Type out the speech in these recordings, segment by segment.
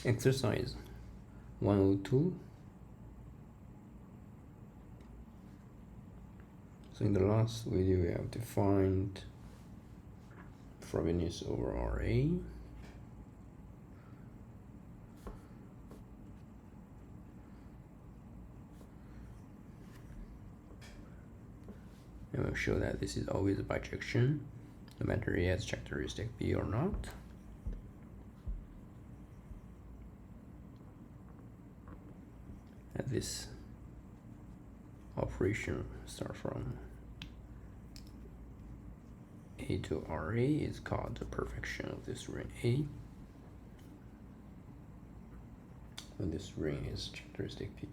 Exercise 102. So in the last video we have defined Frobiness over RA. And we'll show that this is always a bijection, no matter it has characteristic B or not. And this operation starts from A to RA is called the perfection of this ring A. When this ring is characteristic P.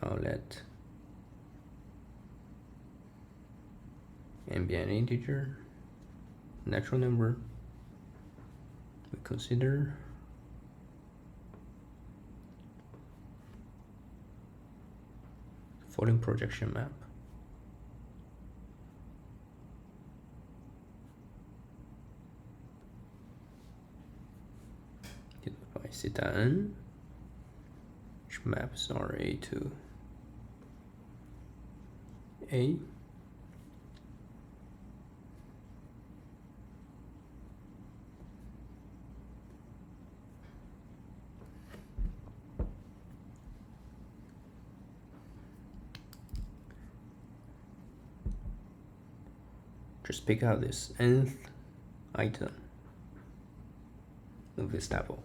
Now let n be an integer, natural number. We consider the following projection map. By theta n, which maps RA to A. Just pick out this nth item of this table.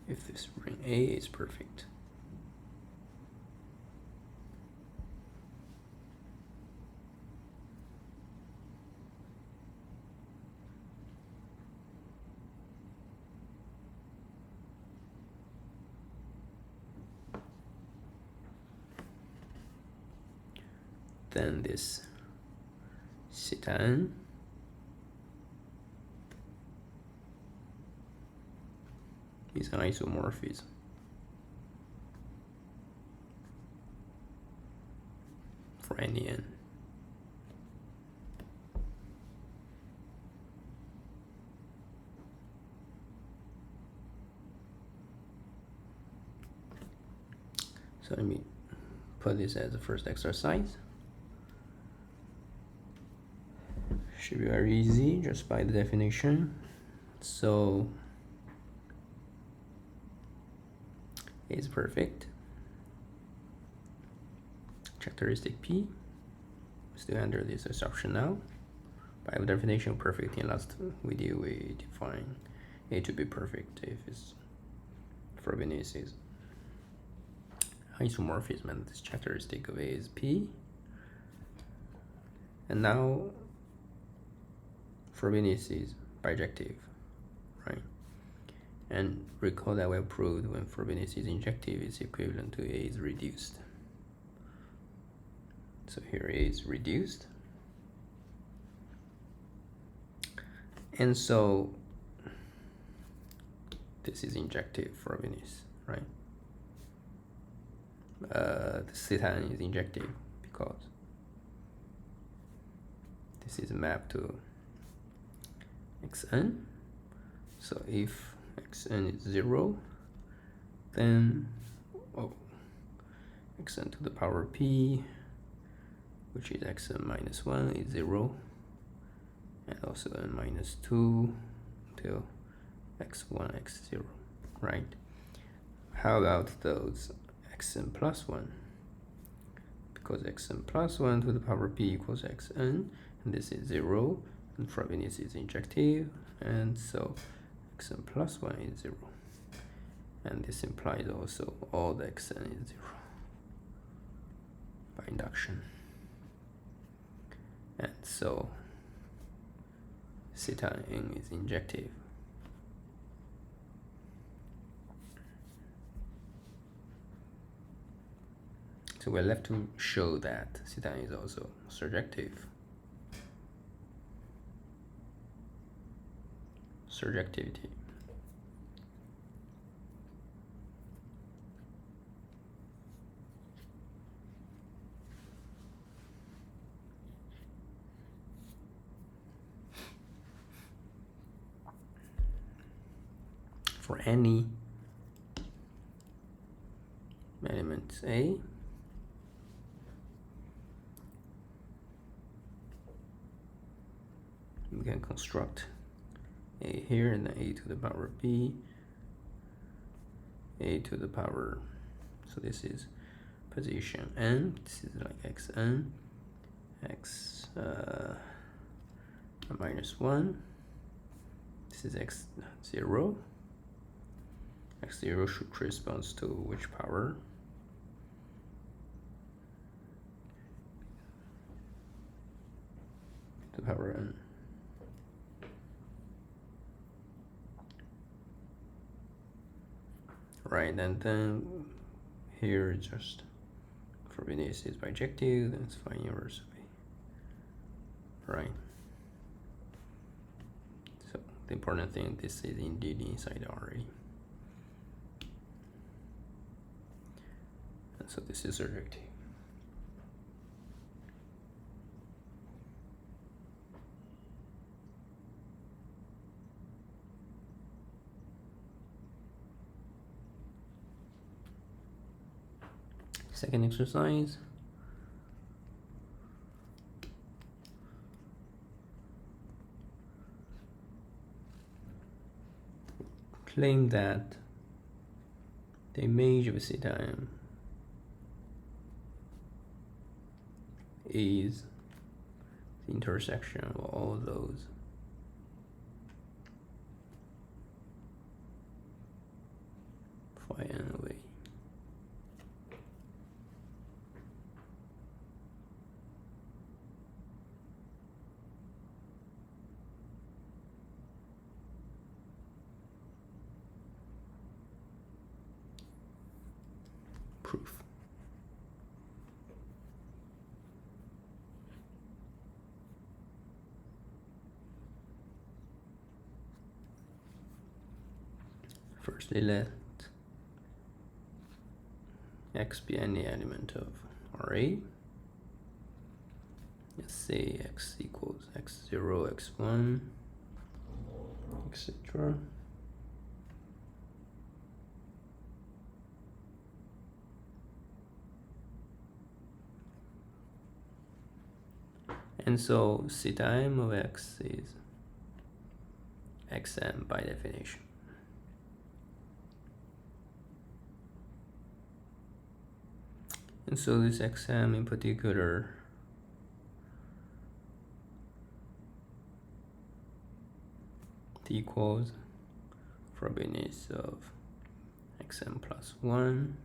If this ring A is perfect, then this theta n is an isomorphism for any n. So let me put this as the first exercise. Should be very easy just by the definition. So A is perfect. Characteristic P. Still under this assumption now. By definition, perfect. In last video we define A to be perfect if its Frobiness is isomorphism and this characteristic of A is P. And now Frobiness is bijective, right? And recall that we have proved when Frobiness is injective, it's equivalent to A is reduced. So here A is reduced. And so this is injective Frobiness, right? The theta n is injective because this is mapped to xn. So if xn is 0, then xn to the power p, which is xn minus 1, is 0, and also n minus 2 until x1, x0, right? How about those xn plus 1? Because xn plus 1 to the power p equals xn, and this is 0, and Frobiness is injective, and so xn plus 1 is 0. And this implies also all the xn is 0 by induction. And so theta n is injective. So we're left to show that theta is also surjective. surjectivity. For any element A, we can construct A here and then A to the power B, A to the power, so this is position n, this is like xn, x minus 1, this is x0, x0 should correspond to which power? The power n. Right, and then here just for Venice is bijective, then it's fine inversely. Right. So the important thing, this is indeed inside RA. And so this is surjective. Second exercise. Claim that the image of theta m is the intersection of all those phi n of A. Proof. Firstly, let x be any element of RA. Let's say x equals x0, x1, etc. And so theta m of x is xm by definition. And so this xm in particular equals Frobenius of xm plus 1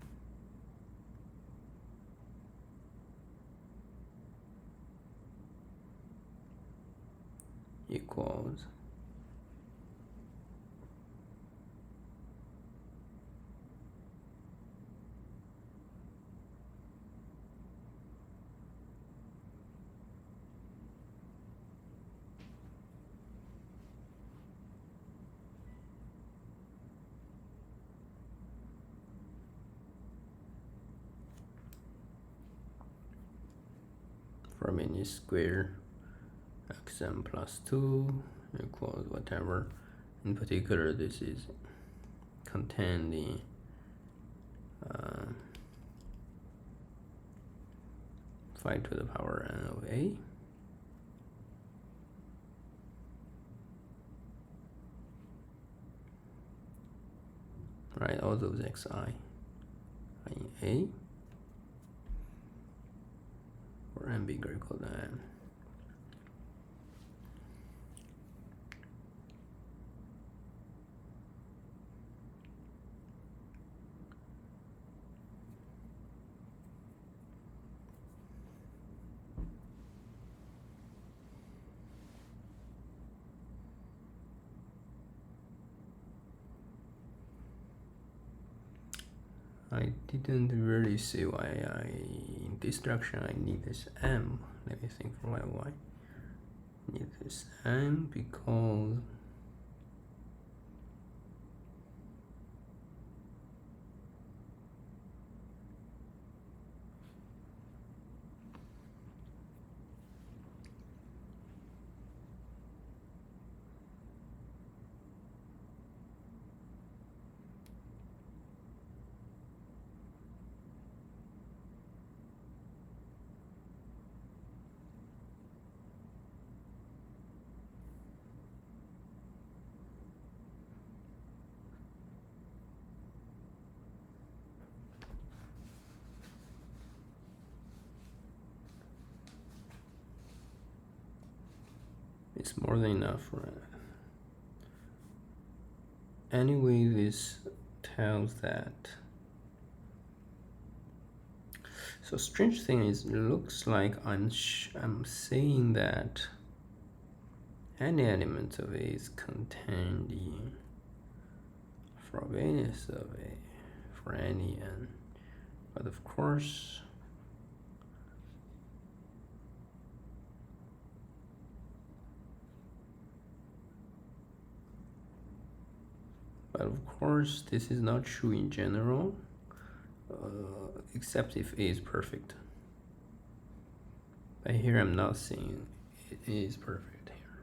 equals Frobenius square xm plus 2 equals whatever. In particular, this is contained in phi to the power n of A. Right, all those xi in A, or n bigger equal to n. I didn't really see why in this structure I need this m. Let me think for why I need this m, because It's more than enough, right? Anyway, this tells that. So strange thing is, it looks like I'm saying that any element of A is contained in Frobenius of A for any n, but of course this is not true in general, except if A is perfect. But here I'm not saying it is perfect here,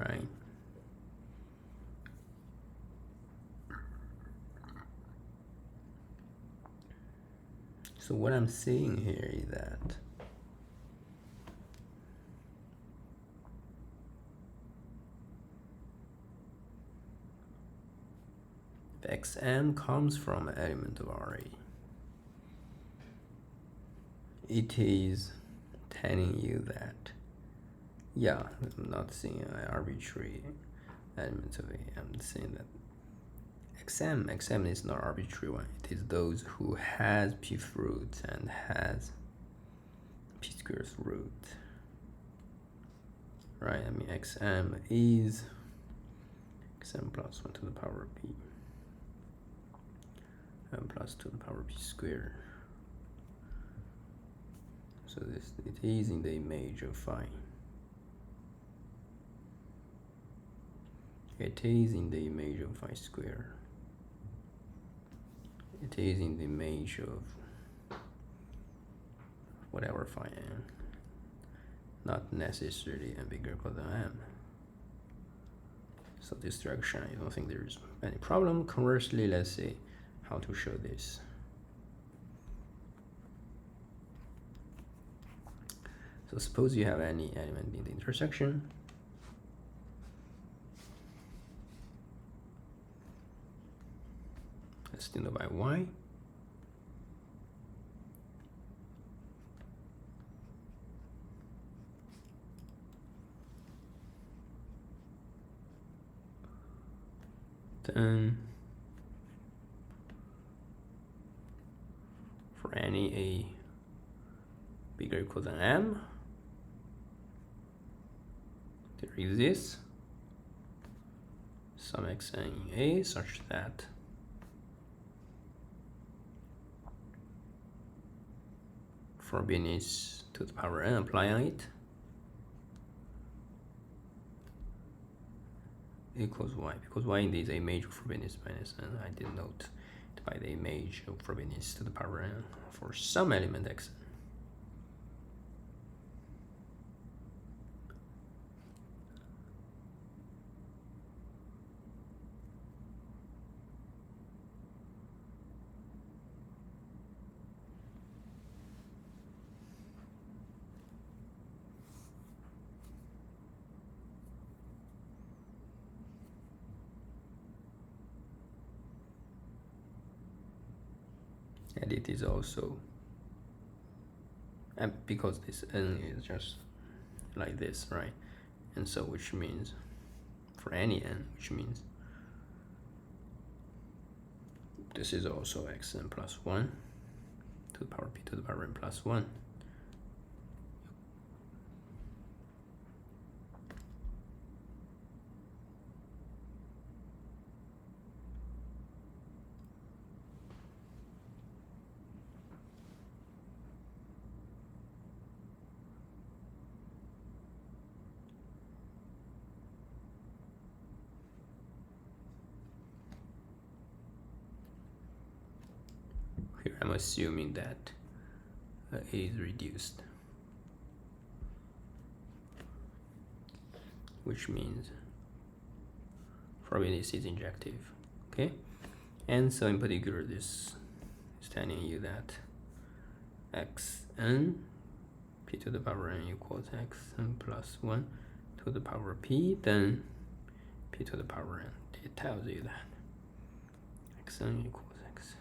right? So what I'm saying here is that the xm comes from an element of Ra. It is telling you that, yeah, I'm not saying an arbitrary element of A. I'm saying that xm is not arbitrary one. It is those who has p-th root and has p-squared root, right? I mean, xm is xm plus 1 to the power p and plus 2 to the power p squared. So this, it is in the image of phi. It is in the image of phi squared. It is in the image of whatever phi n, not necessarily n bigger or equal than m. So this direction, I don't think there's any problem. Conversely, let's see how to show this. So suppose you have any element in the intersection. Let's denote by y. Then for any a bigger or equal than m, there exists some xn in A such that Frobenius to the power n, apply on it, equals y, because y indeed is a image of Frobenius minus n. I denote it by the image of Frobenius to the power n for some element xn. And it is also, and because this n is just like this, right? And so which means for any n, which means this is also xn plus 1 to the power p to the power n plus 1. Here I'm assuming that A is reduced, which means Frobenius is injective, okay? And so in particular, this is telling you that xn p to the power n equals xn plus 1 to the power p, then p to the power n. It tells you that xn equals x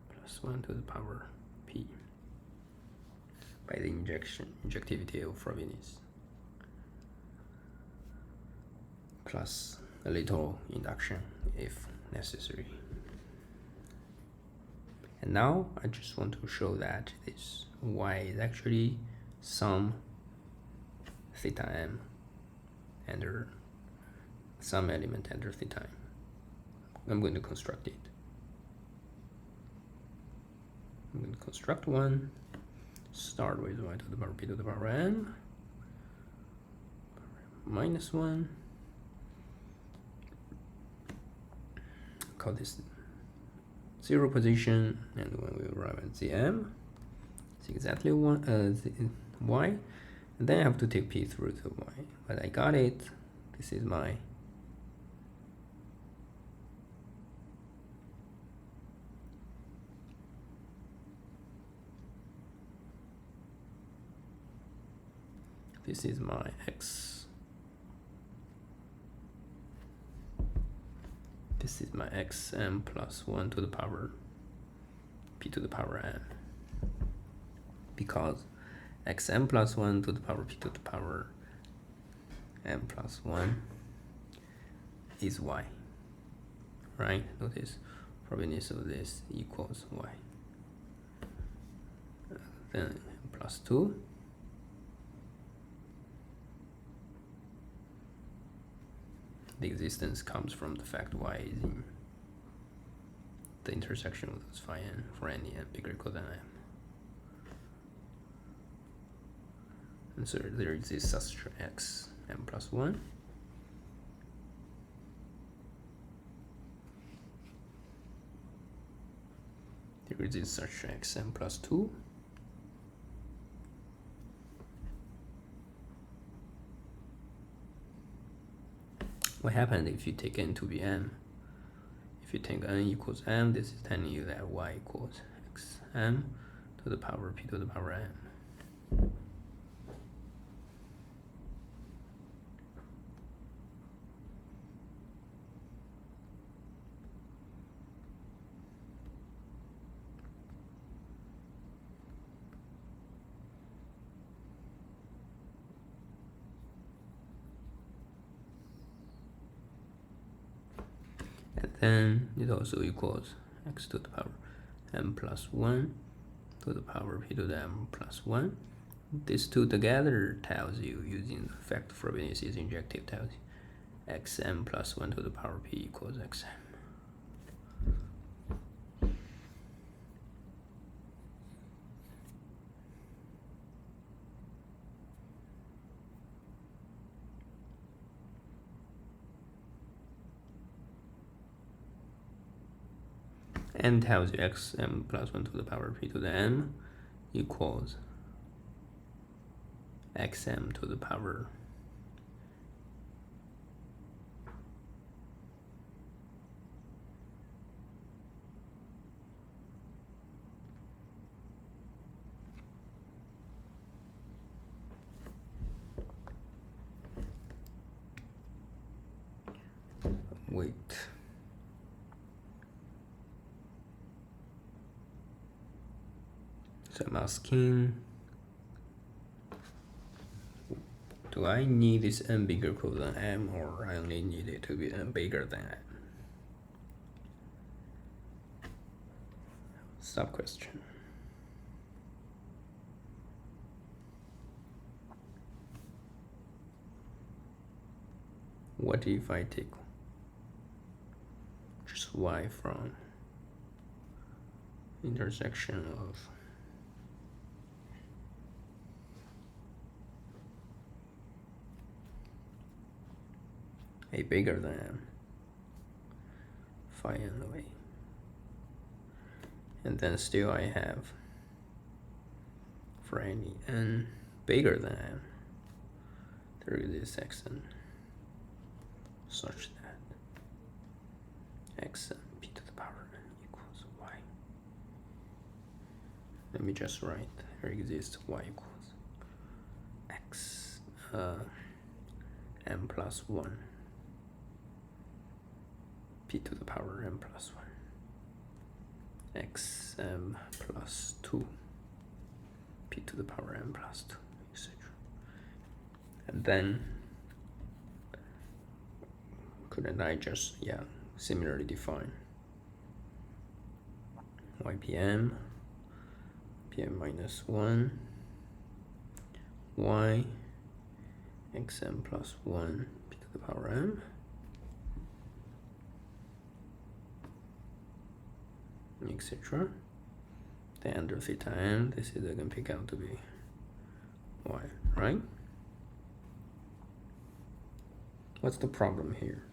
plus 1 to the power p. by the injectivity of Frobenius, plus a little induction if necessary. And now I just want to show that this y is actually some theta m under some element under theta m. I'm going to construct it. I'm going to construct one, start with y to the power p to the power m minus 1. Call this 0 position, and when we arrive at the m, it's exactly the y, and then I have to take p through the y. But I got it. This is my x. This is my xm plus 1 to the power p to the power m, because xm plus 1 to the power p to the power m plus 1 is y, right? Notice Frobenius of this equals y. Then plus 2. The existence comes from the fact y is in the intersection of those phi n for any n bigger or equal than m. And so there exists such x m plus 1. There exists such x m plus 2. What happens if you take n to be m? If you take n equals m, this is telling you that y equals xm to the power p to the power m. And then it also equals x to the power m plus 1 to the power p to the m plus 1. These two together tells you, using the fact Frobenius is injective, tells you xm plus 1 to the power p equals xm. And tells you xm plus 1 to the power p to the m equals xm to the power wait. So I'm asking, do I need this n bigger or equal than m, or I only need it to be n bigger than m? Sub question. What if I take just y from intersection of a bigger than m, phi n away, and then still I have for any n bigger than m, there is this xn such that xn p to the power n equals y. Let me just write, there exists y equals x m plus 1 p to the power m plus 1 xm plus 2 p to to the power n plus 2, etc. And then, couldn't I just, similarly define ypm, pm minus 1, y, xm plus 1, p to the power m, etc. Then under theta n, this is going to pick out to be y, right? What's the problem here?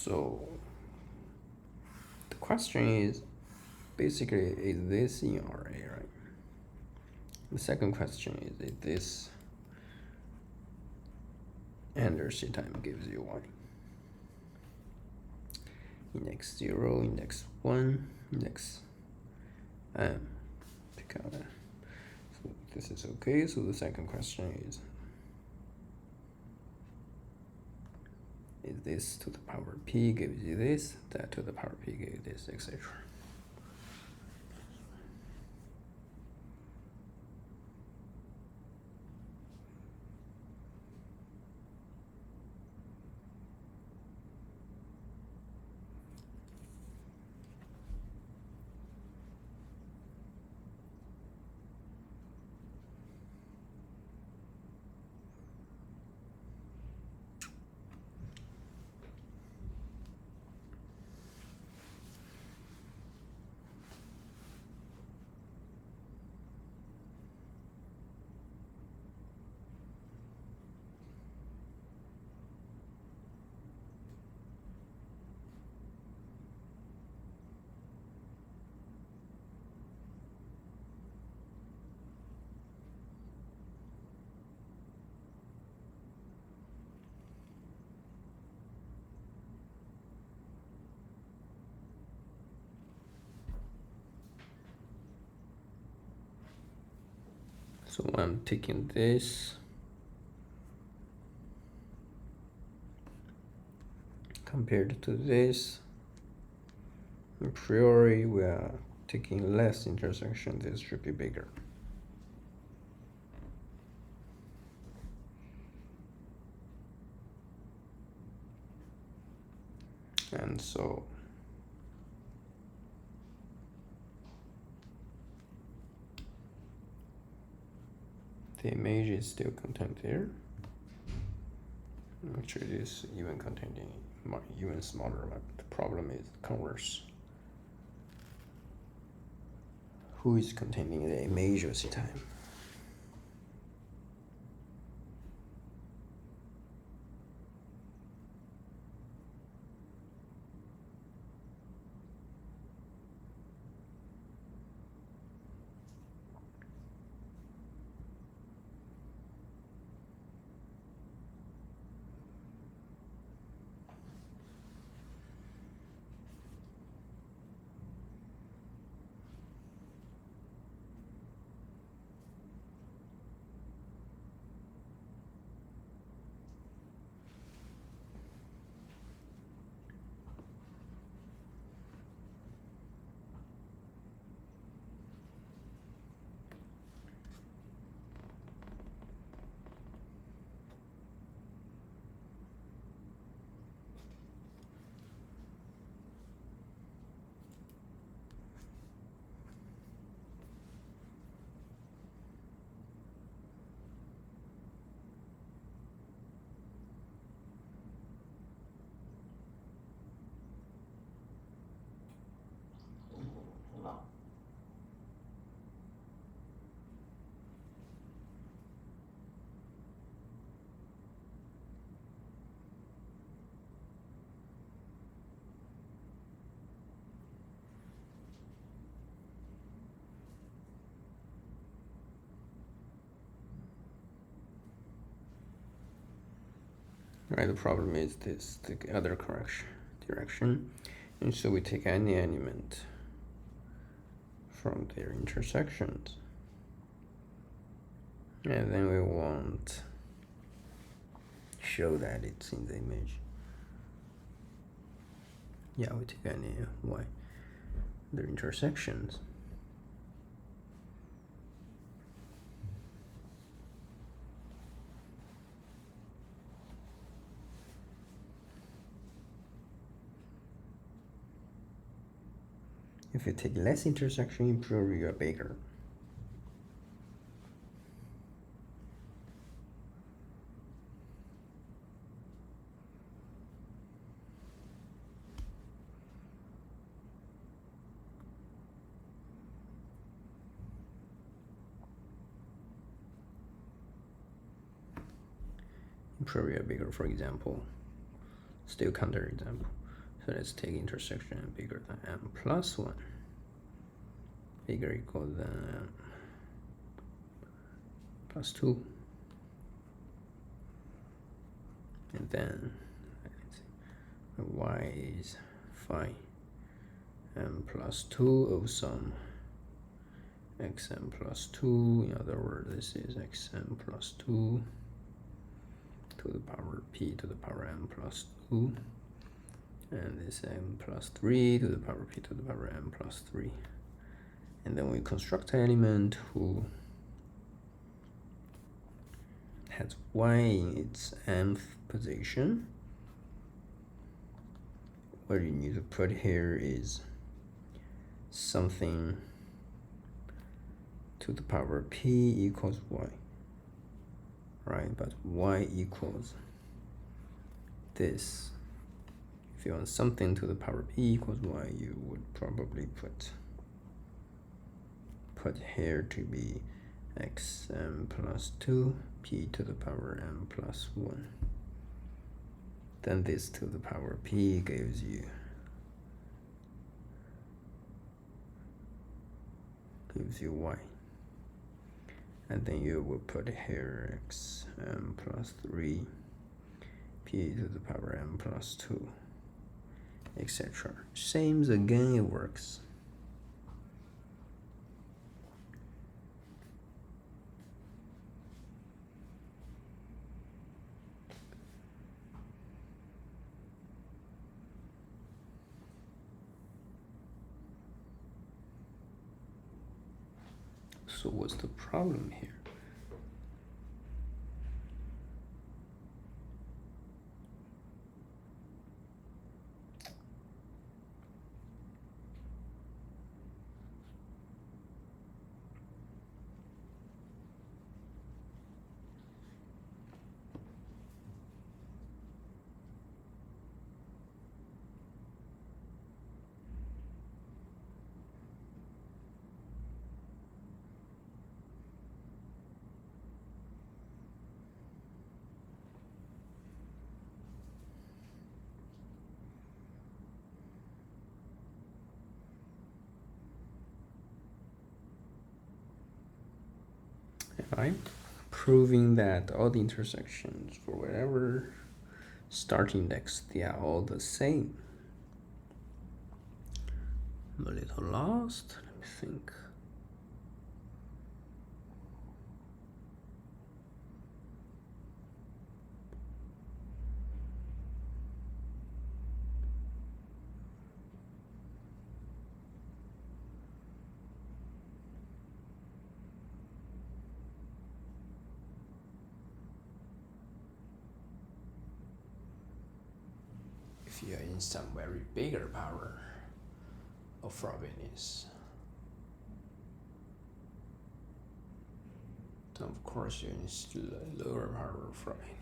So the question is basically, is this in RA, right? The second question is this under C time gives you y. Index 0, index 1, index m. Pick out that. So this is okay. So the second question is this to the power p gives you this, that to the power p gives you this, etc. So I'm taking this compared to this. A priori, we are taking less intersection. This should be bigger. And so the image is still contained here. Actually, this even containing even smaller, but the problem is converse. Who is containing the image of C time? right? The problem is this, the other direction. And so we take any element from their intersections. And then we want show that it's in the image. Yeah, we take any y, their intersections. If you take less intersection, in priori you're bigger. In priori you're bigger, for example. Still counter example. So let's take intersection bigger than m plus 1. Bigger equal than m plus 2. And then y is phi m plus 2 of some xm plus 2. In other words, this is xm plus 2 to the power p to the power m plus 2. And this m plus 3 to the power p to the power m plus 3. And then we construct an element who has y in its mth position. What you need to put here is something to the power p equals y, right? But y equals this. If you want something to the power p equals y, you would probably put here to be xm plus 2 p to the power m plus 1. Then this to the power p gives you y. And then you will put here xm plus 3 p to the power m plus 2, etc. Same again, it works. So what's the problem here? Right? Proving that all the intersections for whatever start index, they are all the same. I'm a little lost. Let me think. If you're in some very bigger power of Frobiness, then of course you're in lower power of Frobiness.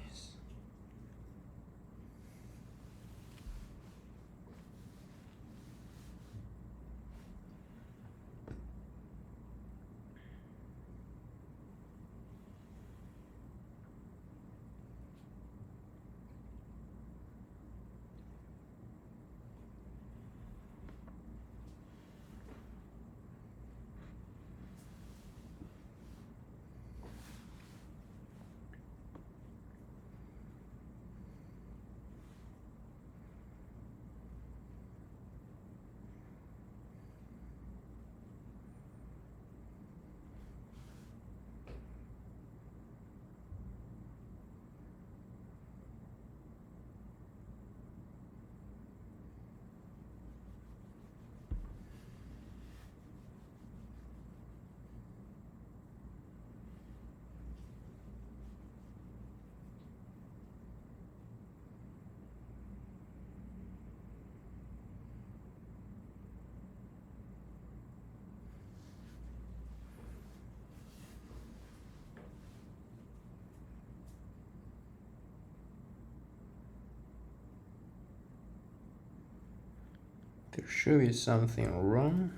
There should be something wrong.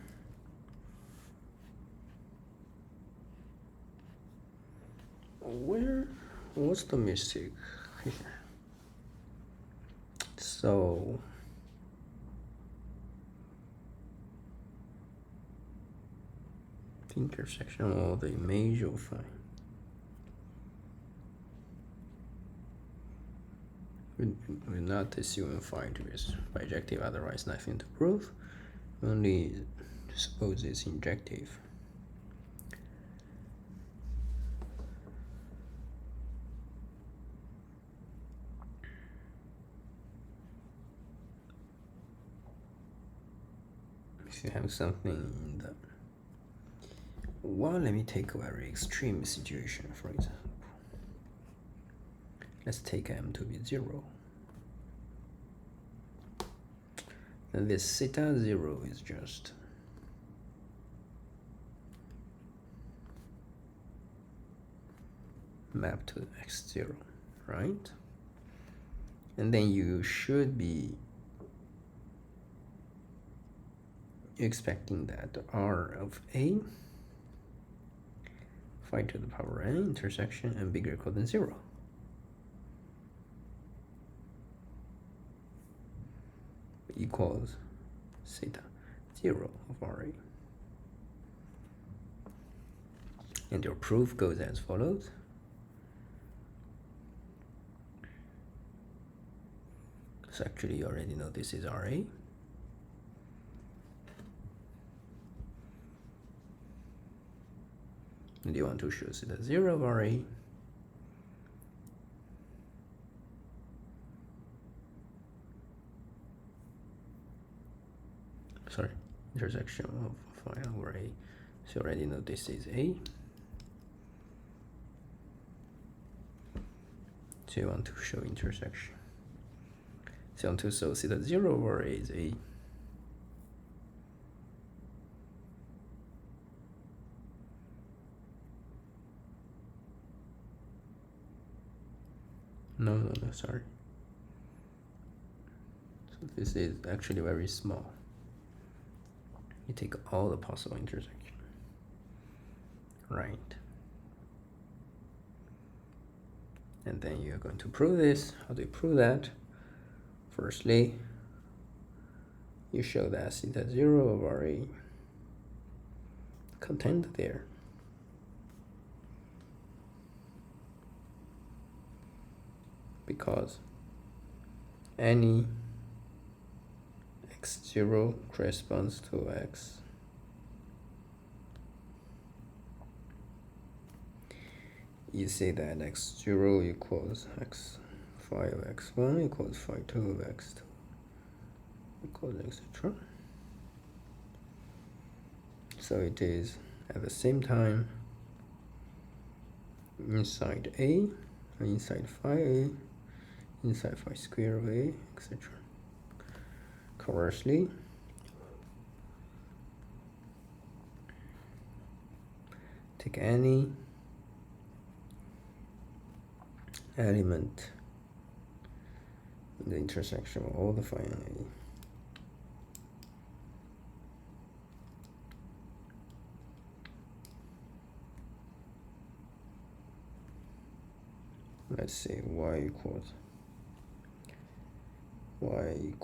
What's the mistake here? So the intersection of the image you'll find. We're not assuming phi to is bijective, otherwise nothing to prove. Only suppose it's injective. If you have something in the let me take a very extreme situation, for example. Let's take m to be 0. Then this theta 0 is just mapped to x0, right? And then you should be expecting that r of a phi to the power n intersection and bigger or equal than 0. Equals theta 0 of Ra. And your proof goes as follows. So actually you already know this is Ra. And you want to show theta 0 of Ra. Sorry, intersection of phi over A. So you already know this is A. So you want to show intersection. So you want to show theta 0 over A is A. No, sorry. So this is actually very small. You take all the possible intersection, right? And then you're going to prove this. How do you prove that? Firstly, you show that theta 0 of Ra contained there. Because any x0 corresponds to x. You say that x0 equals x phi of x1 equals phi 2 of x2 equals etc. So it is at the same time inside A, inside phi A, inside phi square of A, etc. Conversely, take any element in the intersection of all the phi and A. Let's say y equals y0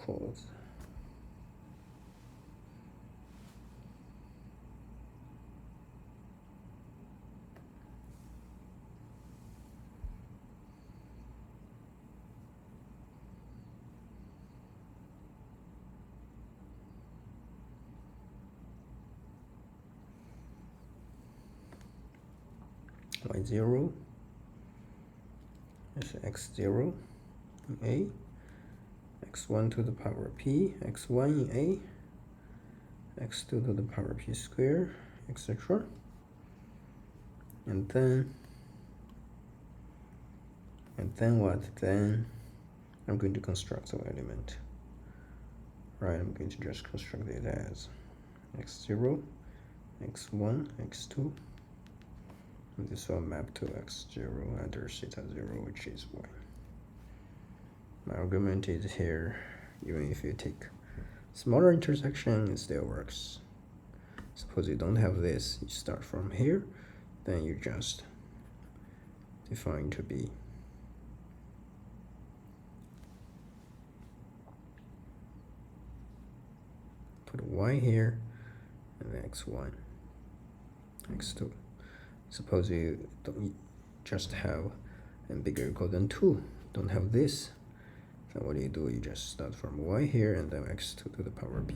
is x0 in A, x1 to the power p, x1 in A, x2 to the power p square, etc. And then what? Then I'm going to construct an element. Right, I'm going to just construct it as x0, x1, x2. And this will map to x0 under theta 0, which is y. My argument is here, even if you take Smaller intersection, it still works. Suppose you don't have this, you start from here, then you just define to be put y here and x1, x2. Suppose you don't just have n bigger or equal than 2, don't have this, then what do? You just start from y here and then x2 to the power p,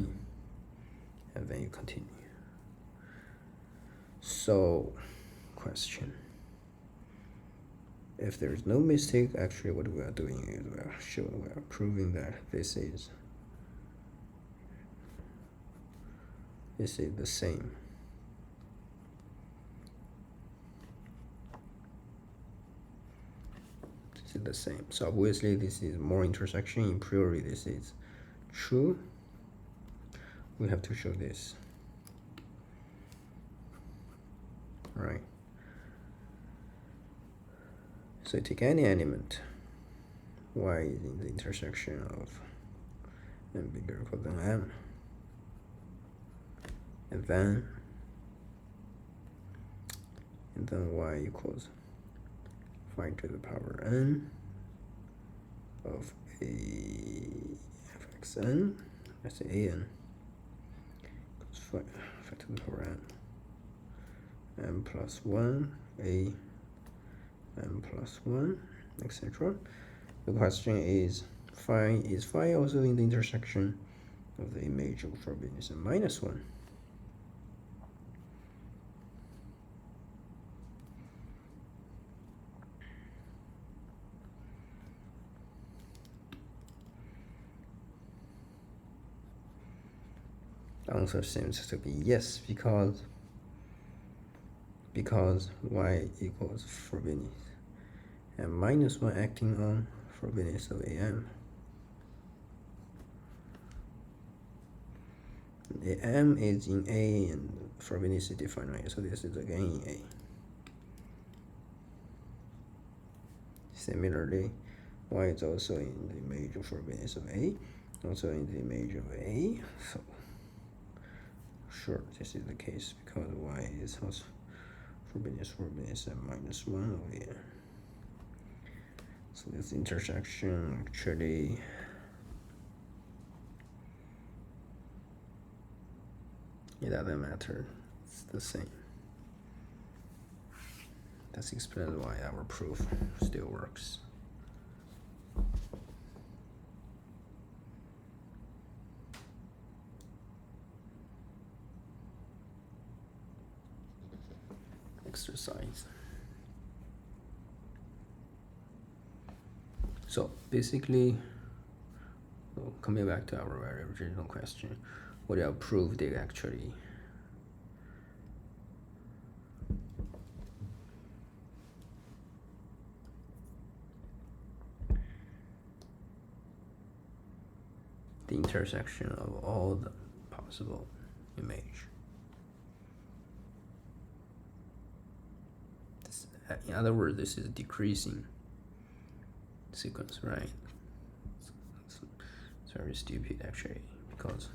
and then you continue. So, question. If there is no mistake, actually what we are doing is we are proving that this is the same. This is the same. So obviously this is more intersection. In priori this is true. We have to show this. Right. So you take any element, y is in the intersection of n bigger or equal than m, and then y equals 5 to the power n of a fxn, let's say an equals 5 to the power n plus 1 a n plus 1, etc. The question is phi also in the intersection of the image of frobenius and minus 1? The answer seems to be yes, because y equals frobenius and minus 1 acting on frobenius of am. The m is in A and frobenius is defined right, so this is again in A. Similarly, y is also in the image of frobenius of A, also in the image of A. So sure, this is the case because y is also frobenius and minus 1 over here. So this intersection actually it doesn't matter, it's the same. That explains why our proof still works. Exercise. So basically, coming back to our very original question, what do I prove they actually the intersection of all the possible image. This, in other words, this is a decreasing sequence, right? It's very stupid actually, because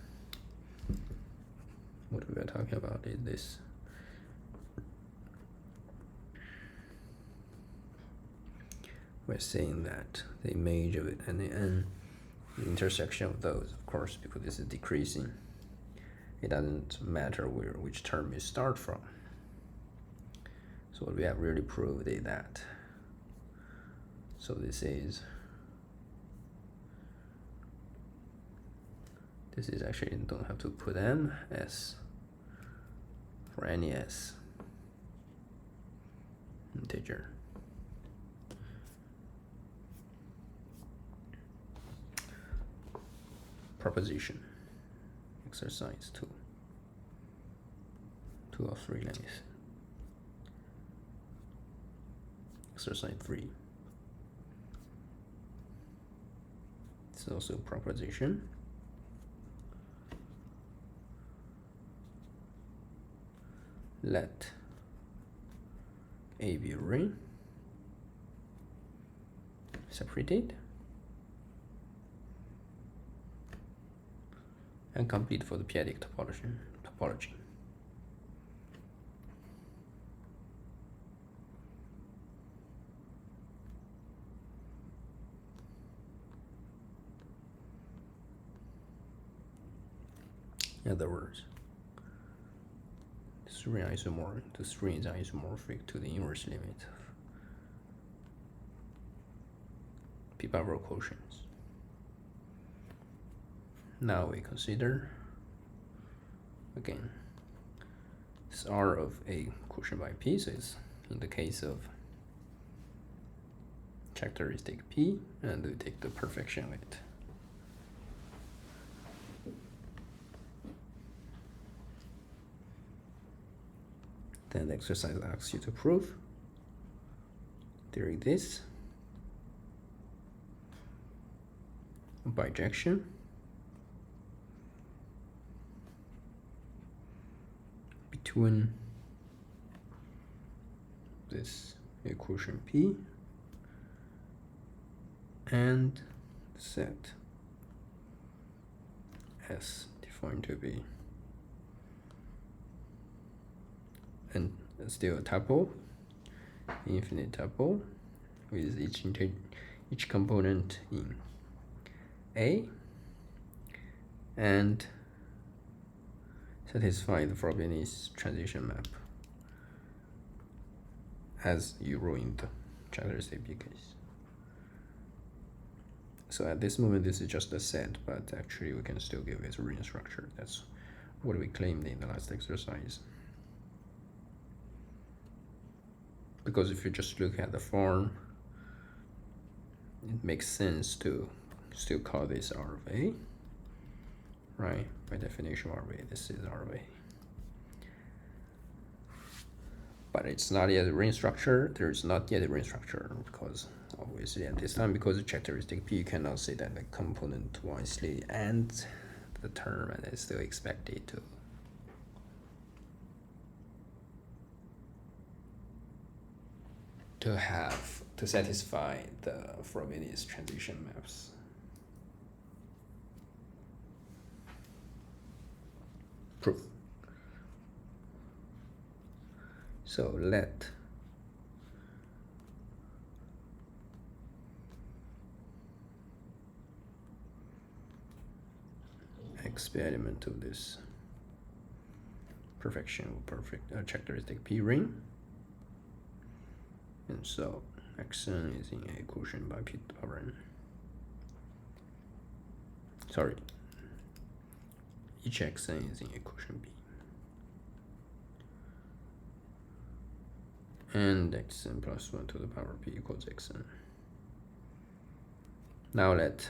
what we are talking about is this. We're saying that the image of it and the intersection of those, of course, because this is decreasing, it doesn't matter which term you start from. So what we have really proved is that. So this is actually, you don't have to put m, s, for any s integer. Proposition, exercise 2 of 3 length. Exercise 3. It's also proposition. Let A be a ring, separated, and complete for the p-adic topology. In other words, the string is isomorphic to the inverse limit of p-power quotients. Now we consider again this R of A quotient by P. So it's in the case of characteristic P, and we take the perfection weight. Then the exercise asks you to prove during this bijection between this equation P and set S defined to be and still a tuple, infinite tuple with each component in A, and satisfy the Frobenius transition map as you wrote in the characteristic P case. So at this moment this is just a set, but actually we can still give it a ring structure. That's what we claimed in the last exercise. Because if you just look at the form, it makes sense to still call this R of A, right? By definition R of A, this is R of A. But it's not yet a ring structure. There is not yet a ring structure because obviously at this time, because the characteristic P, you cannot say that the component wisely ends the term and it's still expected to satisfy the Frobenius transition maps. Proof. So let X be element of this perfect characteristic P ring. And so Xn is in a quotient by P to the power n. Sorry, each Xn is in a quotient B. And Xn plus 1 to the power P equals Xn. Now let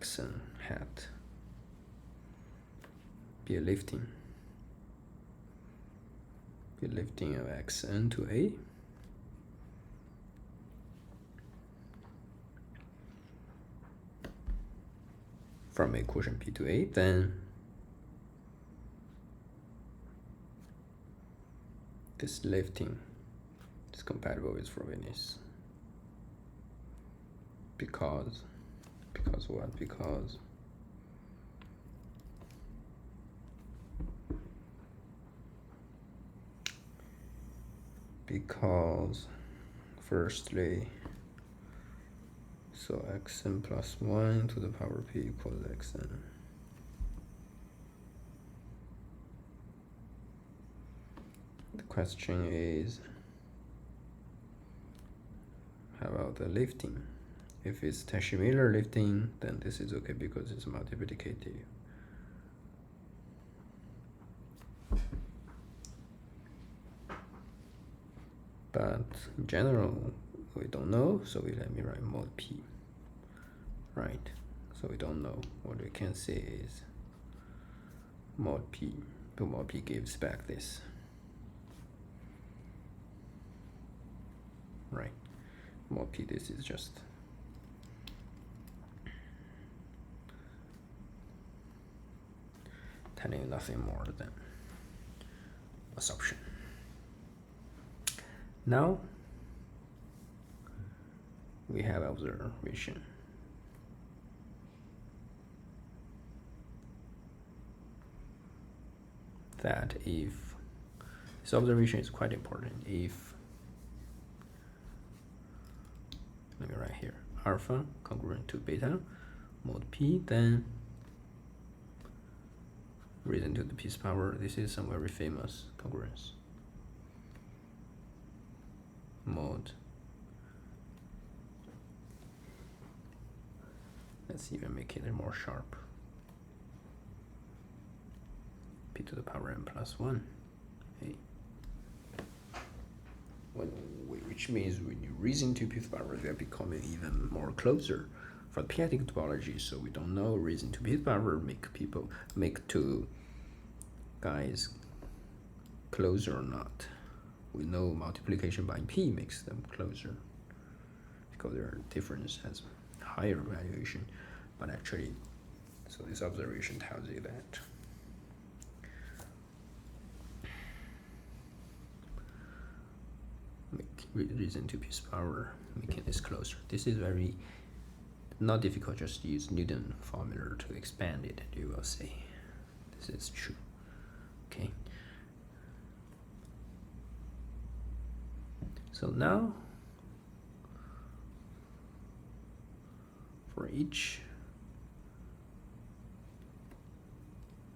Xn hat be a lifting. Lifting of Xn to A, from a quotient P to A, then this lifting is compatible with Frobenius. Because what? Because firstly, so Xn plus 1 to the power P equals Xn. The question is, how about the lifting? If it's Teichmüller lifting, then this is okay because it's multiplicative. But in general, we don't know, so let me write mod P, right? So we don't know. What we can say is mod P, but mod P gives back this, right? Mod P, this is just telling you nothing more than assumption. Now we have observation. that if this observation is quite important, if let me write here alpha congruent to beta mod p, then reason to the p's power, this is some very famous congruence, mod, let's even make it more sharp, p to the power n plus 1, okay. Which means when you reason to p to the power, they're becoming even more closer for the p-adic topology. So we don't know reason to p to the power make two guys closer or not. We know multiplication by p makes them closer because their difference has higher valuation, but actually, so this observation tells you that reason to p's power making this closer. This is very not difficult, just use Newton formula to expand it and you will see this is true. Okay, so now for each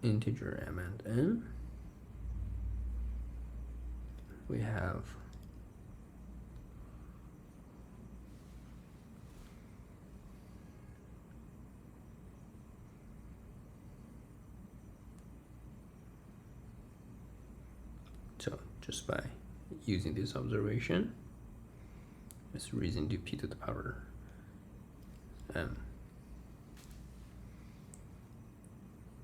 integer m and n, we have so just by using this observation, let's reason to p to the power m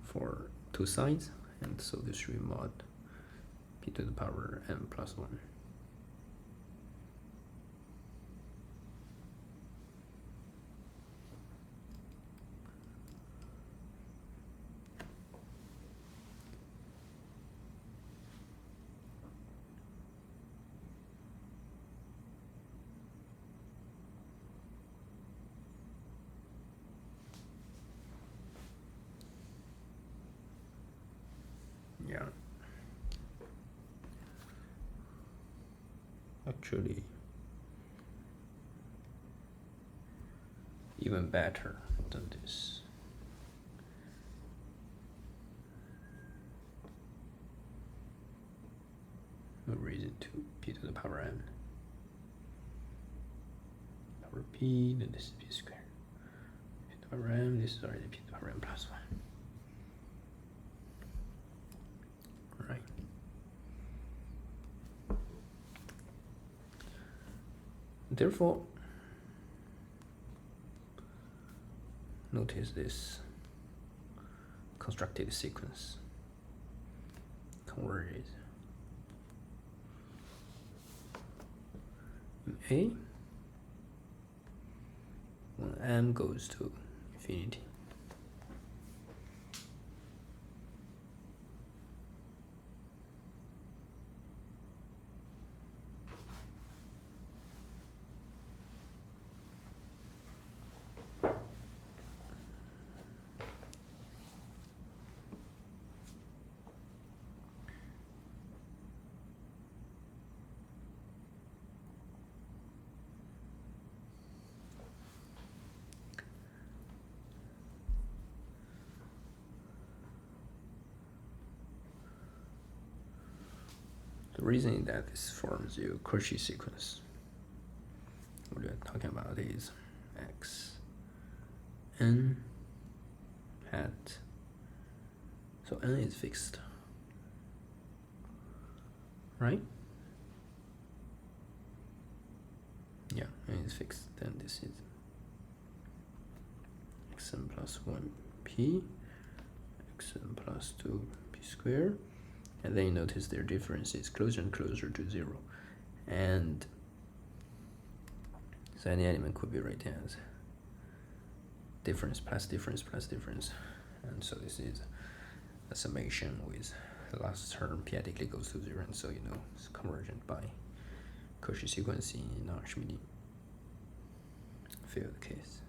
for two sides, and so this will be mod p to the power m plus 1. Yeah, actually even better than this. We'll raise it to p to the power n, power p, then this is p squared, p to the power m, this is already p to the power n plus 1. Right. Therefore, notice this constructed sequence converges in A when m goes to infinity. The reason that this forms a Cauchy sequence, what we are talking about is x n hat, so n is fixed, right? Yeah, n is fixed, then this is xn plus 1 p, xn plus 2 p squared, and then you notice their difference is closer and closer to 0, and so any element could be written as difference plus difference plus difference, and so this is a summation with the last term p-adically goes to 0, and so you know it's convergent by Cauchy sequence in Archimedes field case.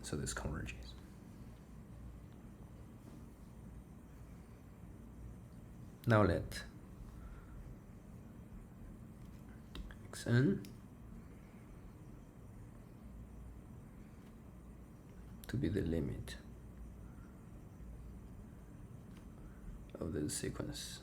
So this converges. Now let xn to be the limit of the sequence.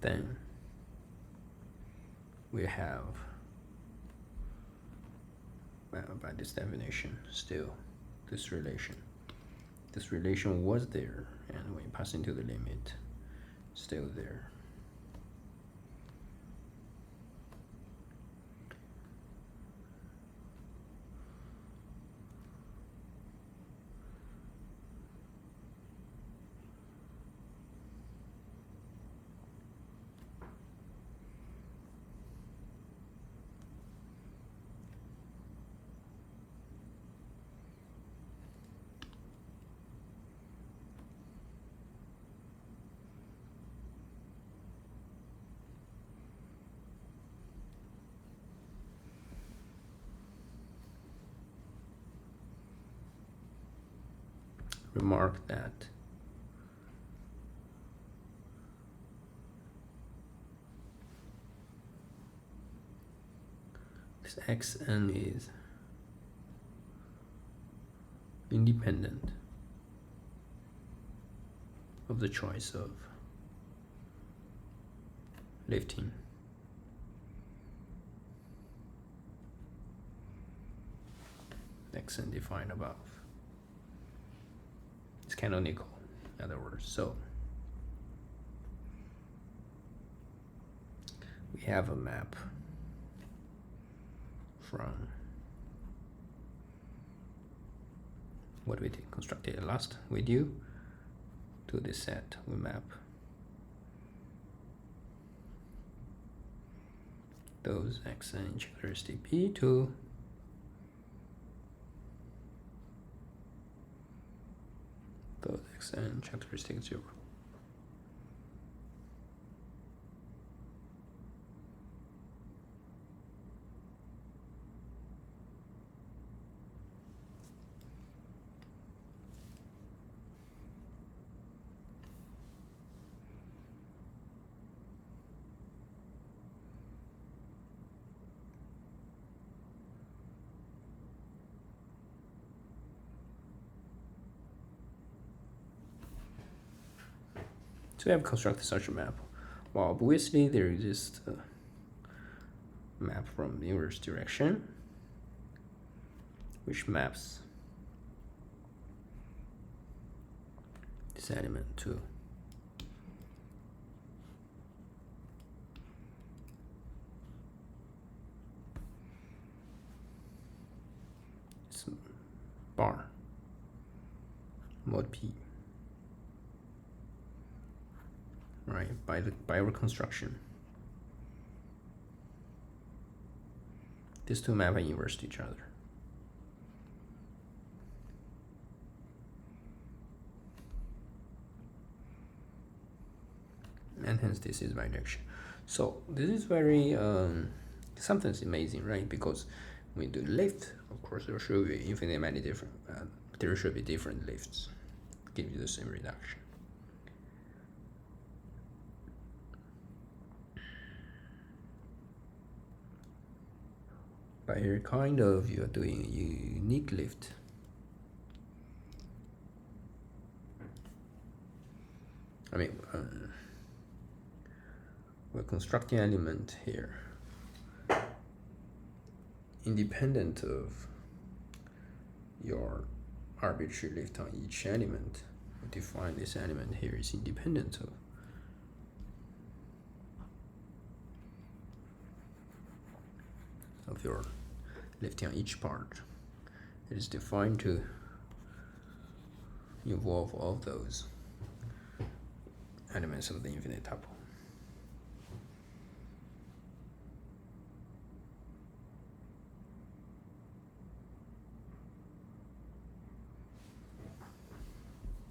Then we have, well, by this definition, still this relation. This relation was there, and when you pass into the limit, still there. Remark that this xn is independent of the choice of lifting. Xn defined above. It's canonical, in other words. So we have a map from what we did, constructed last video, to this set. We map those xn characteristic p to those xn characteristic 0. So we have constructed such a map. Well, obviously there exists a map from the inverse direction, which maps this element to this bar mod p. Right, by reconstruction, these two map are inverse to each other, and hence this is bijection. So this is very something's amazing, right? Because when we do lift, of course there should be infinite many different there should be different lifts, give you the same reduction. But here, kind of, you're doing a unique lift. I mean, we're constructing an element here, independent of your arbitrary lift on each element. We define this element here is independent of your lifting on each part. It is defined to involve all of those elements of the infinite tuple.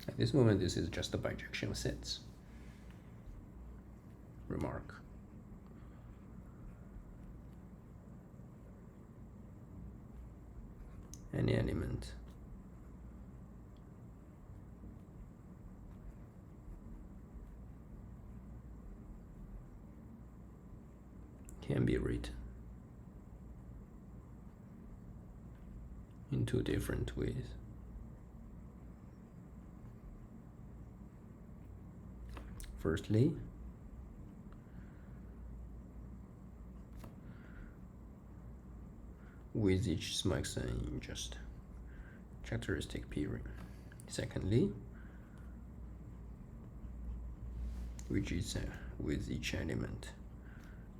At this moment, this is just a bijection of sets. Remark. any element can be written in two different ways. Firstly, with each small extent in just characteristic period. Secondly, which is with each element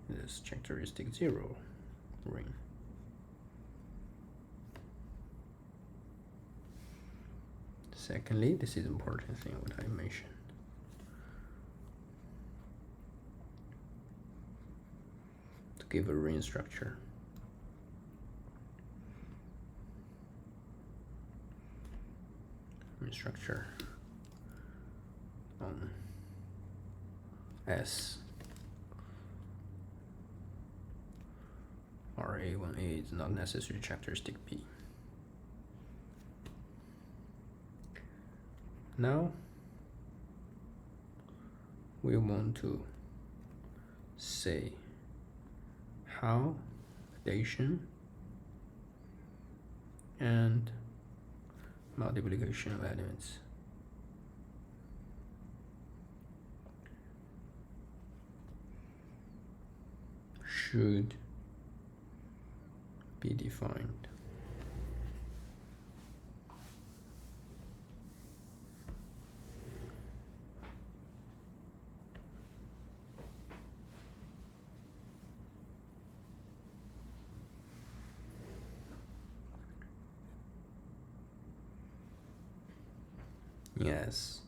this characteristic 0 ring. Secondly, this is important thing what I mentioned. To give a ring structure. Ring structure on S RA1A is not necessarily characteristic P. Now we want to say how addition and multiplication of elements should be defined. Yes,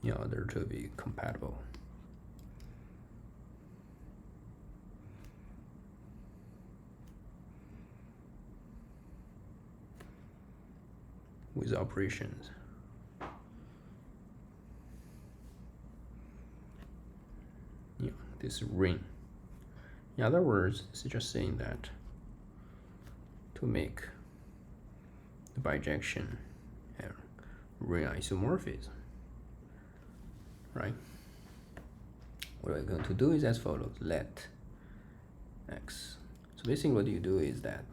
in order to be compatible. With operations. Yeah, this ring. In other words, this is just saying that to make the bijection and ring isomorphism, right? What we're going to do is as follows: let x. So basically what you do is that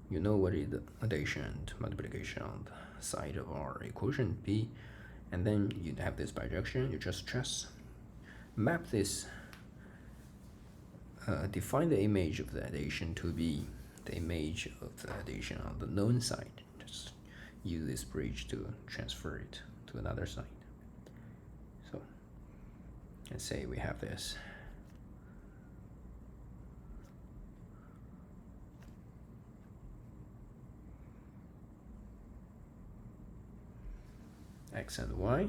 you know what is the addition and multiplication on the side of our equation p, and then you have this bijection. You just map this, define the image of the addition to be the image of the addition on the known side. Just use this bridge to transfer it to another side. So let's say we have this. X and Y.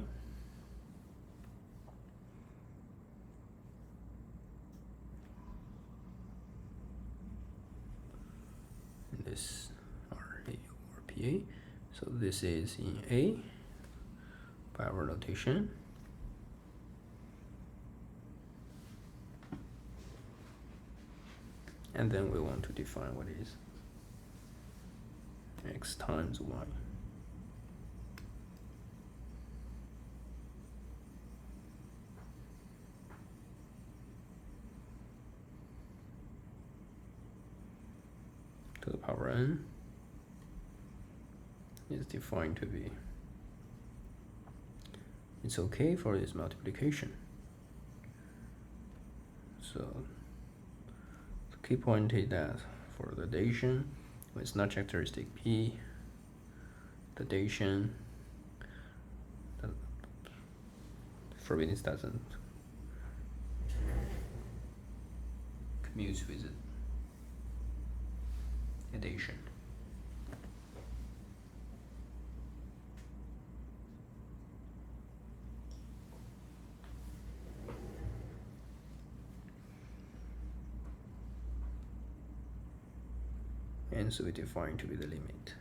This are A or PA. So this is in A by our notation. And then we want to define what is X times Y. To the power n is defined to be, it's okay for this multiplication. So the key point is that for the addition, when it's not characteristic P, the addition, the forbiddance doesn't commute with it. Addition. And so we define to be the limit.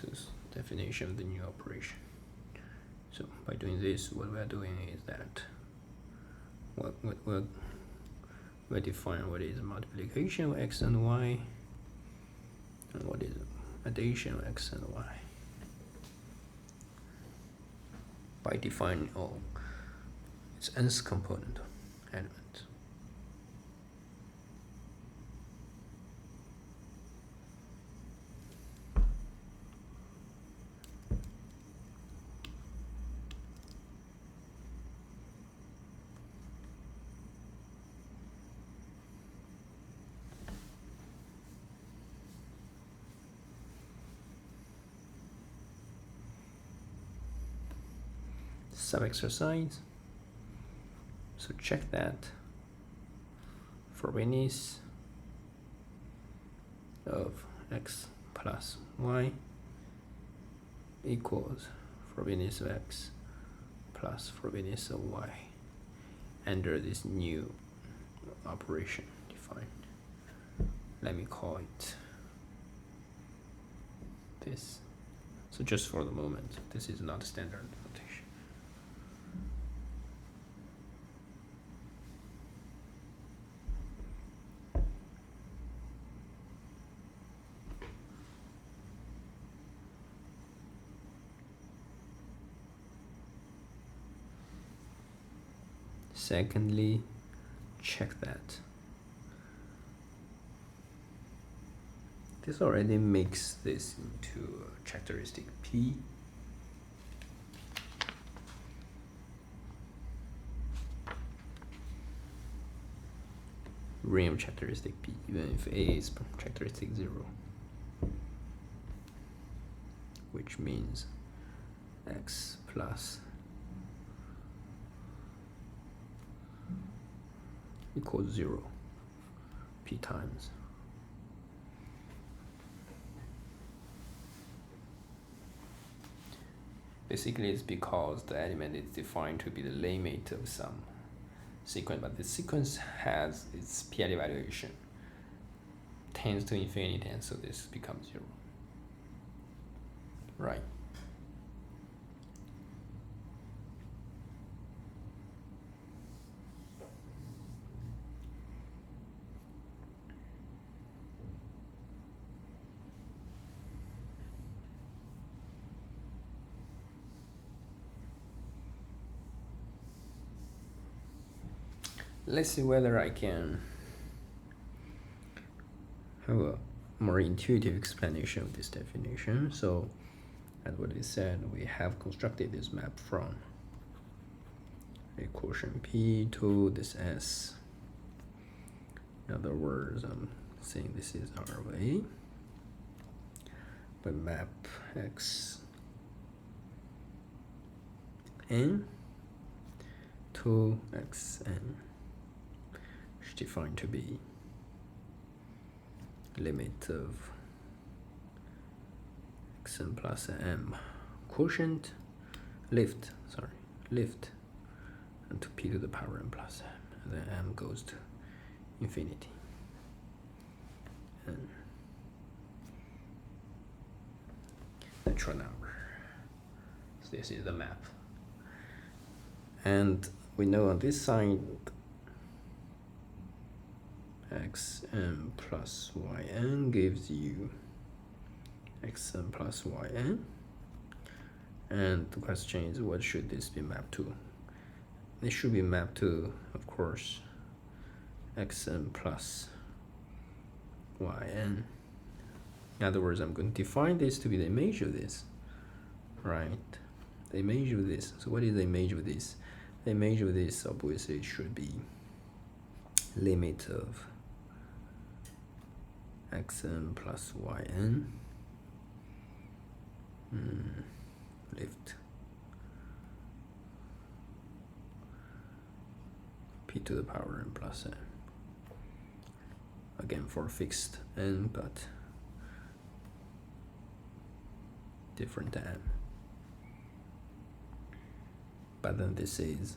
is definition of the new operation. So by doing this, what we are doing is that we define what is multiplication of x and y, and what is addition of x and y, by defining all its nth component elements. Some exercise. So check that frobiness of x plus y equals frobiness of x plus frobiness of y under this new operation defined. Let me call it this. So just for the moment, this is not standard notation. Secondly, check that this already makes this into a characteristic P. Ring of characteristic P, even if A is characteristic 0, which means x plus equals 0 P times basically it's because the element is defined to be the limit of some sequence, but the sequence has its p-adic valuation tends to infinity, and so this becomes 0, right? Let's see whether I can have a more intuitive explanation of this definition. So, as what it said, we have constructed this map from a quotient P to this S. In other words, I'm saying this is R of A. We map X n to Xn, which is defined to be limit of xn plus m quotient lift and to p to the power n plus m, and then m goes to infinity. And natural number. So this is the map. And we know on this side xn plus yn gives you xn plus yn, and the question is, what should this be mapped to? It should be mapped to, of course, xn plus yn. In other words, I'm going to define this to be the image of this, right? The image of this. So what is the image of this? The image of this obviously should be limit of xn plus yn lift p to the power n plus n. Again, for fixed n, but different n. But then this is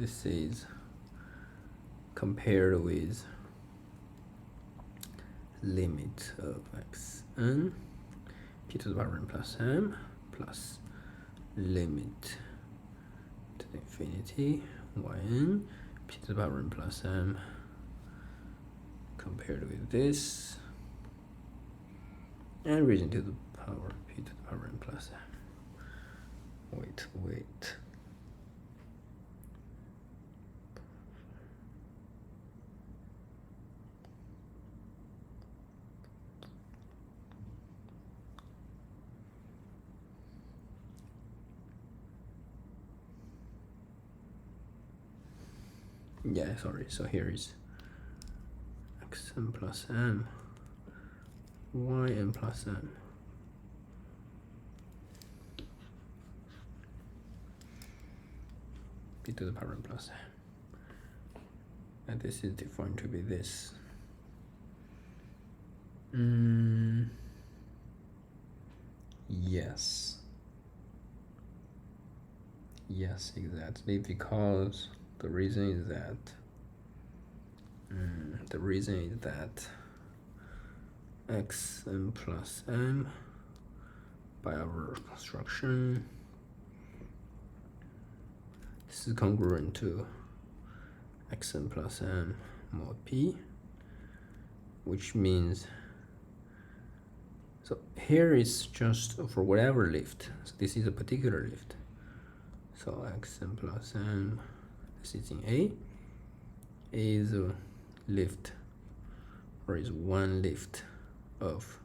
this is compared with limit of xn p to the power n plus m plus limit to infinity yn p to the power n plus m compared with this, and raising to the power p to the power n plus m. Wait. Yeah, sorry. So here is xn plus m, yn plus m. P to the power n plus m. And this is defined to be this. Yes, exactly, because the reason is that xn plus m by our construction, this is congruent to xn plus m mod p, which means, so here is just for whatever lift. So this is a particular lift. So xn plus m, this is in A is a lift, or is one lift of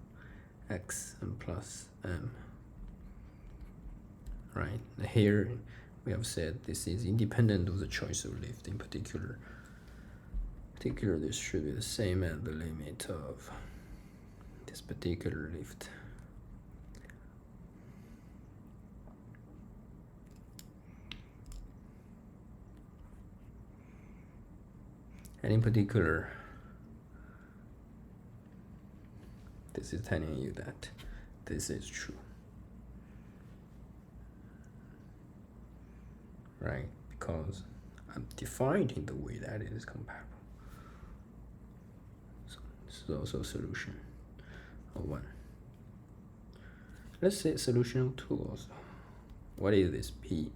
xn plus m, right? Here we have said this is independent of the choice of lift. In particular, this should be the same as the limit of this particular lift. And in particular, this is telling you that this is true, right? Because I'm defining the way that it is compatible. So this is also a solution of 1. Let's say solution of 2 also. What is this? P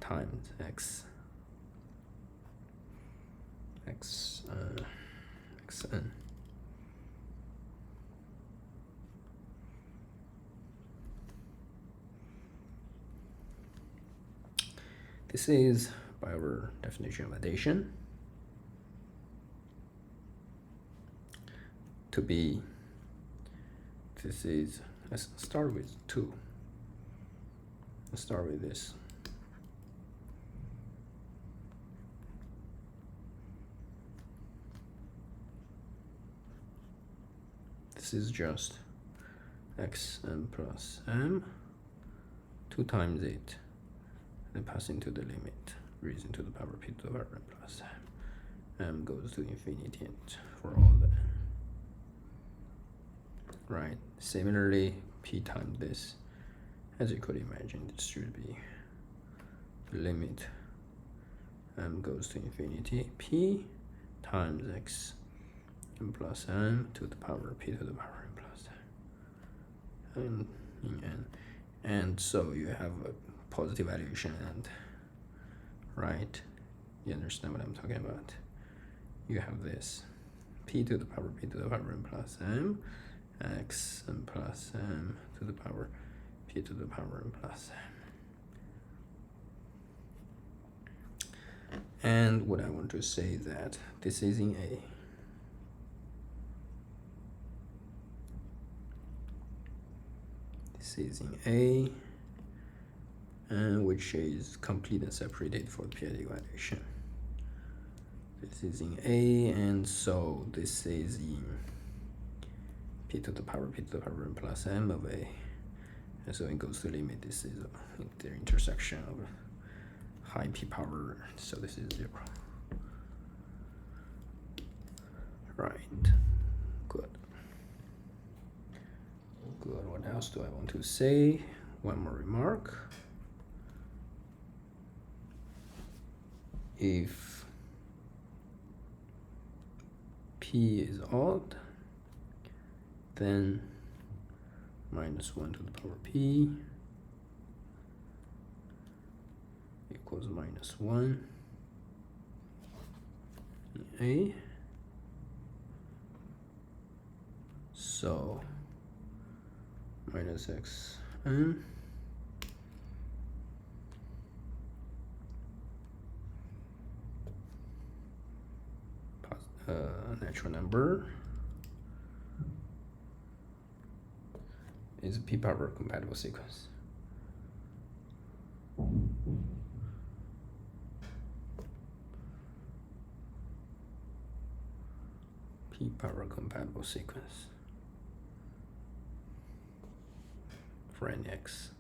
times xn. This is by our definition of addition to be, this is, let's start with 2. Let's start with this. This is just xn plus m 2 times it, and passing to the limit, raising to the power p to the power n plus m. M goes to infinity and for all the n. Right. Similarly, p times this, as you could imagine, this should be the limit. M goes to infinity, p times x n plus m to the power p to the power n plus m, and so you have a positive valuation, and right, you understand what I'm talking about. You have this p to the power p to the power n plus m, x n plus m to the power p to the power n plus m. And what I want to say is that this is in A. This is in A, and which is complete and separated for the p-adic valuation. This is in A, and so this is in p to the power p to the power n plus m of A, and so it goes to limit. This is the intersection of high p power, so this is 0. Right. Good. What else do I want to say? One more remark. if p is odd, then minus 1 to the power p equals minus 1 in A. So minus xn natural number is a p-power compatible sequence. P-power compatible sequence for any x.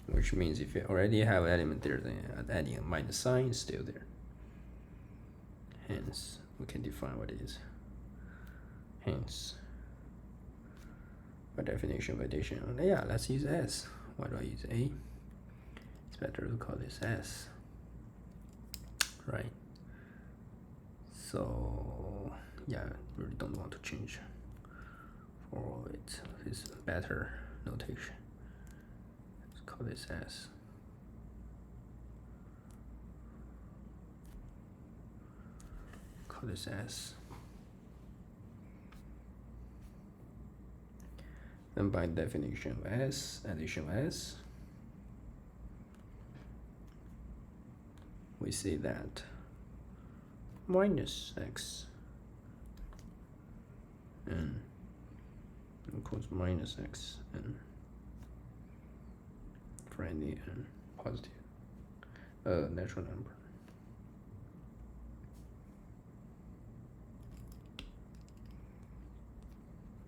Which means if you already have an element there, then adding a minus sign is still there. Hence, we can define what it is. Hence, by definition of addition, yeah, let's use S. Why do I use A? It's better to call this S, right? So, yeah, really don't want to change for it. It's better notation. Let's call this S. Call this S. Then by definition of S, addition of S, we say that minus x n equals minus x n for any n positive natural number.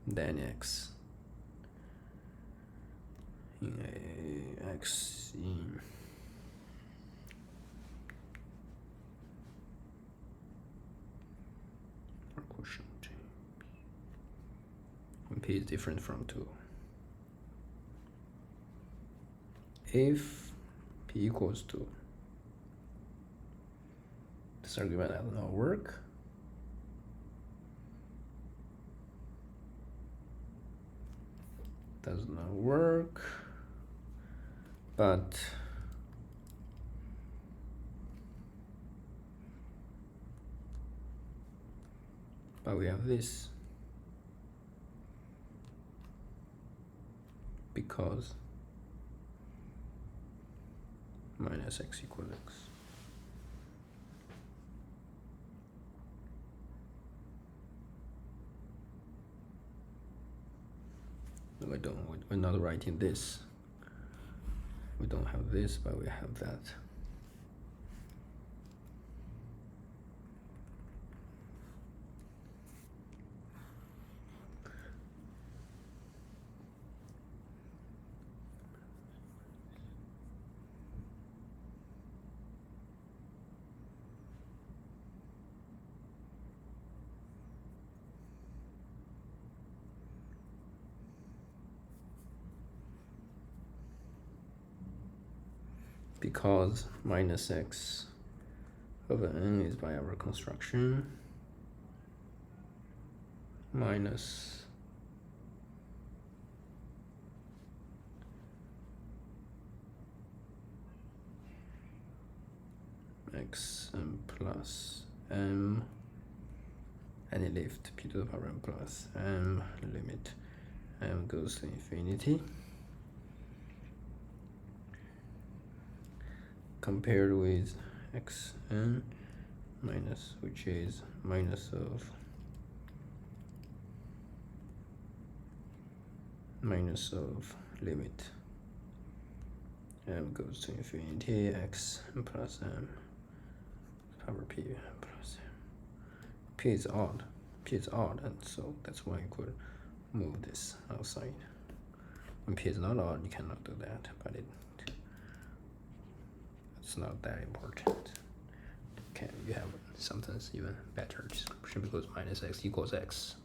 Then x in a x in quotient when p is different from 2. If p equals 2, this argument does not work. Does not work, but we have this because minus x equals x. We're not writing this. We don't have this, but we have that. Because minus x over n is by our construction minus x m plus m, any lift p to the power m plus m, limit m goes to infinity, compared with xn minus, which is minus of limit m goes to infinity x plus m power p plus m. P is odd, and so that's why you could move this outside. When p is not odd, you cannot do that, but it's not that important. Okay, you have sometimes even better description because minus x equals x.